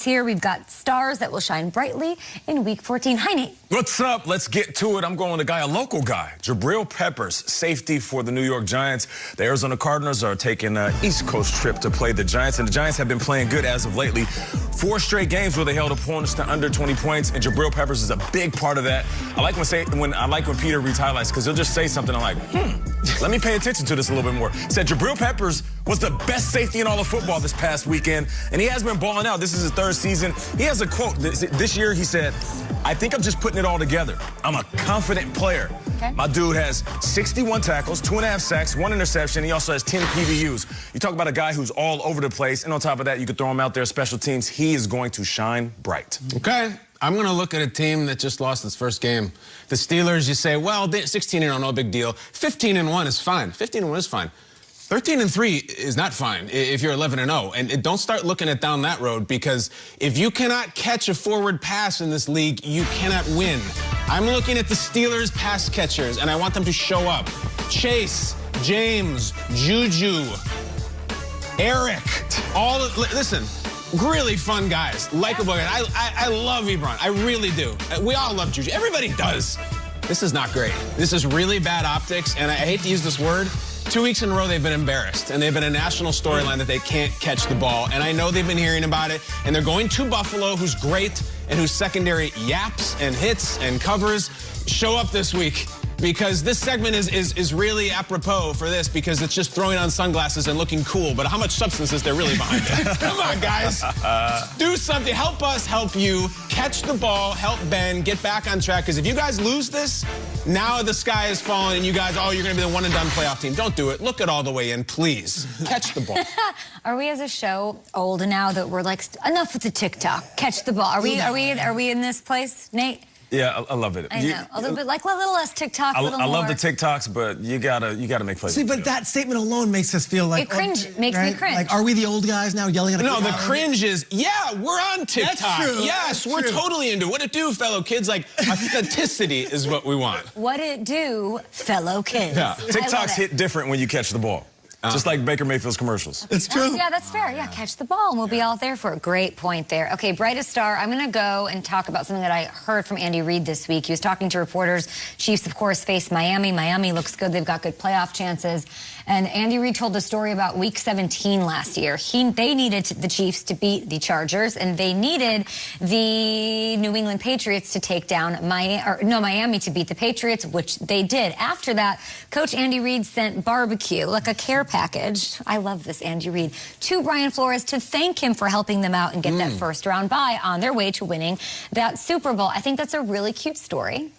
Here we've got stars that will shine brightly in Week 14. Hi, Nate. What's up? Let's get to it. I'm going with a local guy, Jabril Peppers, safety for the New York Giants. The Arizona Cardinals are taking an East Coast trip to play the Giants, and the Giants have been playing good as of lately. 4 straight games where they held opponents to under 20 points, and Jabril Peppers is a big part of that. I like when Peter reads highlights because he'll just say something. I'm like, let me pay attention to this a little bit more. Said Jabril Peppers was the best safety in all of football this past weekend, and he has been balling out. This is his 3rd season. He has a quote. This year he said, I think I'm just putting it all together. I'm a confident player. Okay. My dude has 61 tackles, 2.5 sacks, 1 interception. He also has 10 PBUs. You talk about a guy who's all over the place, and on top of that, you could throw him out there special teams. He is going to shine bright. Okay. I'm going to look at a team that just lost its first game. The Steelers, you say, well, 16-0, no big deal. 15-1 is fine. 15-1 is fine. 13-3 is not fine if you're 11-0. And don't start looking at down that road, because if you cannot catch a forward pass in this league, you cannot win. I'm looking at the Steelers pass catchers, and I want them to show up. Chase, James, Juju, Eric, listen, really fun guys, likable guys. I love Ebron. I really do. We all love Juju. Everybody does. This is not great. This is really bad optics, and I hate to use this word. 2 weeks in a row, they've been embarrassed, and they've been a national storyline that they can't catch the ball. And I know they've been hearing about it, and they're going to Buffalo, who's great, and whose secondary yaps and hits and covers. Show up this week, because this segment is really apropos for this, because it's just throwing on sunglasses and looking cool. But how much substance is there really behind it? Come on, guys. Do something. Help us help you. Catch the ball. Help Ben get back on track. Because if you guys lose this, now the sky is falling and you guys, you're going to be the one-and-done playoff team. Don't do it. Look it all the way in, please. Catch the ball. Are we as a show old now that we're like, enough with the TikTok? Catch the ball. Are we in this place, Nate? Yeah, I love it. I know. A little bit, like a little less TikTok, a little more. I love the TikToks, but you gotta make plays. See, but that statement alone makes us feel like... It makes me cringe. Like, are we the old guys now yelling at the No, the cringe is, yeah, we're on TikTok. That's true. Yes, we're totally into it. What it do, fellow kids? Like, authenticity is what we want. What it do, fellow kids. Yeah, TikToks hit different when you catch the ball. Just like Baker Mayfield's commercials. It's true. Yeah, that's fair. Yeah, catch the ball, and we'll be all there for it. Great point there. Okay, brightest star. I'm going to go and talk about something that I heard from Andy Reid this week. He was talking to reporters. Chiefs, of course, face Miami. Miami looks good. They've got good playoff chances. And Andy Reid told the story about Week 17 last year. They needed the Chiefs to beat the Chargers, and they needed the New England Patriots to take down Miami to beat the Patriots, which they did. After that, Coach Andy Reid sent barbecue, like a care package. I love this, Andy Reid, to Brian Flores to thank him for helping them out and get that first-round bye on their way to winning that Super Bowl. I think that's a really cute story.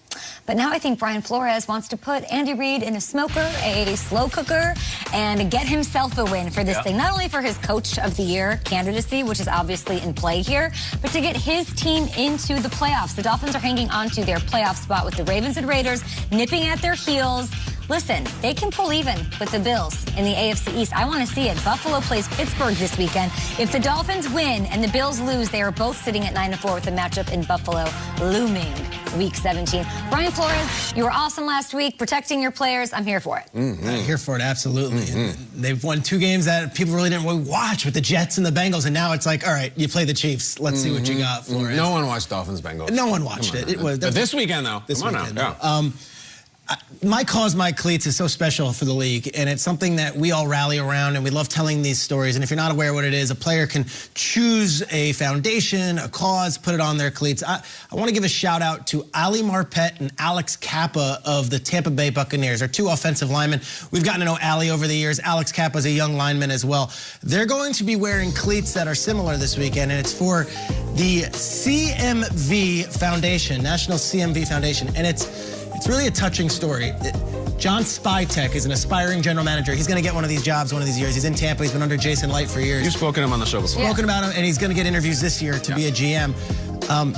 But now I think Brian Flores wants to put Andy Reid in a smoker, a slow cooker, and get himself a win for this thing. Not only for his Coach of the Year candidacy, which is obviously in play here, but to get his team into the playoffs. The Dolphins are hanging on to their playoff spot with the Ravens and Raiders nipping at their heels. Listen, they can pull even with the Bills in the AFC East. I want to see it. Buffalo plays Pittsburgh this weekend. If the Dolphins win and the Bills lose, they are both sitting at 9-4 with a matchup in Buffalo looming Week 17. Brian Flores, you were awesome last week, protecting your players. I'm here for it. I'm here for it, absolutely. They've won 2 games that people really didn't watch, with the Jets and the Bengals, and now it's like, all right, you play the Chiefs. Let's see what you got, Flores. No one watched Dolphins-Bengals. No one watched it. It was but this weekend, though. This weekend. Yeah. My Cause, My Cleats is so special for the league, and it's something that we all rally around, and we love telling these stories. And if you're not aware what it is, a player can choose a foundation, a cause, put it on their cleats. I want to give a shout out to Ali Marpet and Alex Kappa of the Tampa Bay Buccaneers. They're 2 offensive linemen. We've gotten to know Ali over the years. Alex Kappa is a young lineman as well. They're going to be wearing cleats that are similar this weekend, and it's for the CMV Foundation, National CMV Foundation, and it's really a touching story. John Spytek is an aspiring general manager. He's going to get one of these jobs one of these years. He's in Tampa. He's been under Jason Light for years. You've spoken to him on the show before. Spoken about him, and he's going to get interviews this year to be a GM.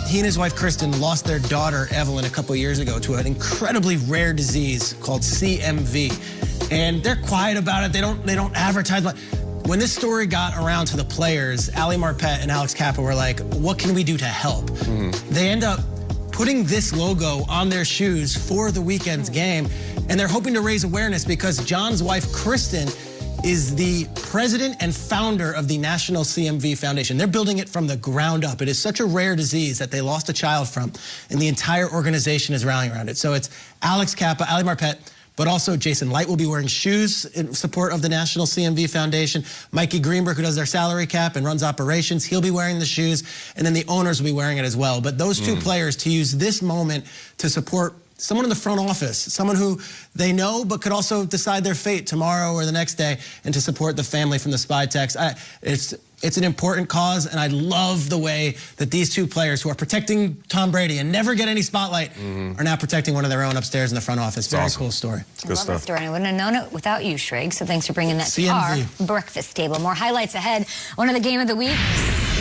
He and his wife, Kristen, lost their daughter, Evelyn, a couple years ago to an incredibly rare disease called CMV. And they're quiet about it. They don't advertise. But when this story got around to the players, Ali Marpet and Alex Kappa were like, what can we do to help? They end up putting this logo on their shoes for the weekend's game, and they're hoping to raise awareness because John's wife, Kristen, is the president and founder of the National CMV Foundation. They're building it from the ground up. It is such a rare disease that they lost a child from, and the entire organization is rallying around it. So it's Alex Kappa, Ali Marpet, but also Jason Light will be wearing shoes in support of the National CMV Foundation. Mikey Greenberg, who does their salary cap and runs operations, he'll be wearing the shoes, and then the owners will be wearing it as well. But those two players, to use this moment to support someone in the front office, someone who they know but could also decide their fate tomorrow or the next day, and to support the family from the spy text. It's an important cause, and I love the way that these two players who are protecting Tom Brady and never get any spotlight are now protecting one of their own upstairs in the front office. Very cool story. I love that story. I wouldn't have known it without you, Shrigg, so thanks for bringing that to our breakfast table. More highlights ahead. One of the game of the week.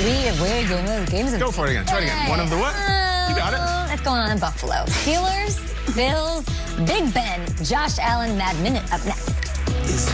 We're going to the games of the Go for it again. Try it again. One of the what? You got it. That's going on in Buffalo. Steelers, Bills, Big Ben, Josh Allen, Mad Minute up next.